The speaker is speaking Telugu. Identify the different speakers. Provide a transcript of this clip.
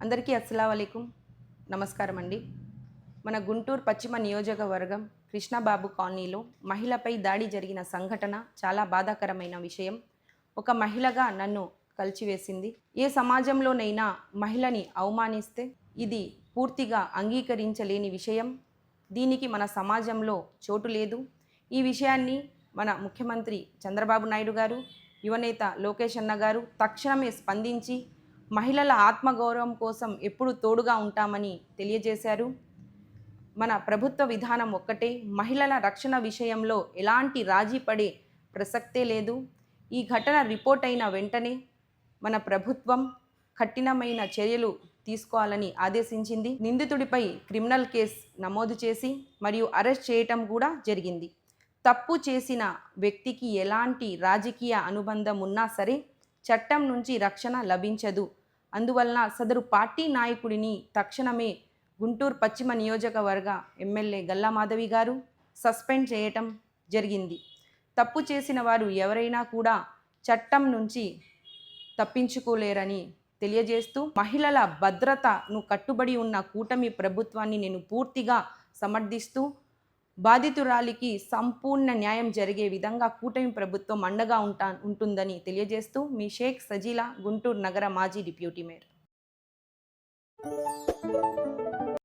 Speaker 1: అందరికీ అస్సలాముఅలైకుం. నమస్కారం అండి. మన గుంటూరు పశ్చిమ నియోజకవర్గం కృష్ణబాబు కాలనీలో మహిళపై దాడి జరిగిన సంఘటన చాలా బాధాకరమైన విషయం. ఒక మహిళగా నన్ను కలిచివేసింది. ఏ సమాజంలోనైనా మహిళని అవమానిస్తే ఇది పూర్తిగా అంగీకరించలేని విషయం. దీనికి మన సమాజంలో చోటు లేదు. ఈ విషయాన్ని మన ముఖ్యమంత్రి చంద్రబాబు నాయుడు గారు, యువనేత లోకేష్ అన్న గారు తక్షణమే స్పందించి మహిళల ఆత్మగౌరవం కోసం ఎప్పుడు తోడుగా ఉంటామని తెలియజేశారు. మన ప్రభుత్వ విధానం ఒక్కటే, మహిళల రక్షణ విషయంలో ఎలాంటి రాజీ పడే ప్రసక్తే లేదు. ఈ ఘటన రిపోర్ట్ అయిన వెంటనే మన ప్రభుత్వం కఠినమైన చర్యలు తీసుకోవాలని ఆదేశించింది. నిందితుడిపై క్రిమినల్ కేసు నమోదు చేసి మరియు అరెస్ట్ చేయటం కూడా జరిగింది. తప్పు చేసిన వ్యక్తికి ఎలాంటి రాజకీయ అనుబంధం ఉన్నా సరే చట్టం నుంచి రక్షణ లభించదు. అందువలన సదరు పార్టీ నాయకుడిని తక్షణమే గుంటూరు పశ్చిమ నియోజకవర్గ ఎమ్మెల్యే గల్లా మాధవి గారు సస్పెండ్ చేయటం జరిగింది. తప్పు చేసిన వారు ఎవరైనా కూడా చట్టం నుంచి తప్పించుకోలేరని తెలియజేస్తూ, మహిళల భద్రతను కట్టుబడి ఉన్న కూటమి ప్రభుత్వాన్ని నేను పూర్తిగా సమర్థిస్తూ, బాధితురాలికి సంపూర్ణ న్యాయం జరిగే విధంగా కూటమి ప్రభుత్వం అండగా ఉంటుందని తెలియజేస్తూ, మీ షేక్ సజీలా, గుంటూరు నగర మాజీ డిప్యూటీ మేయర్.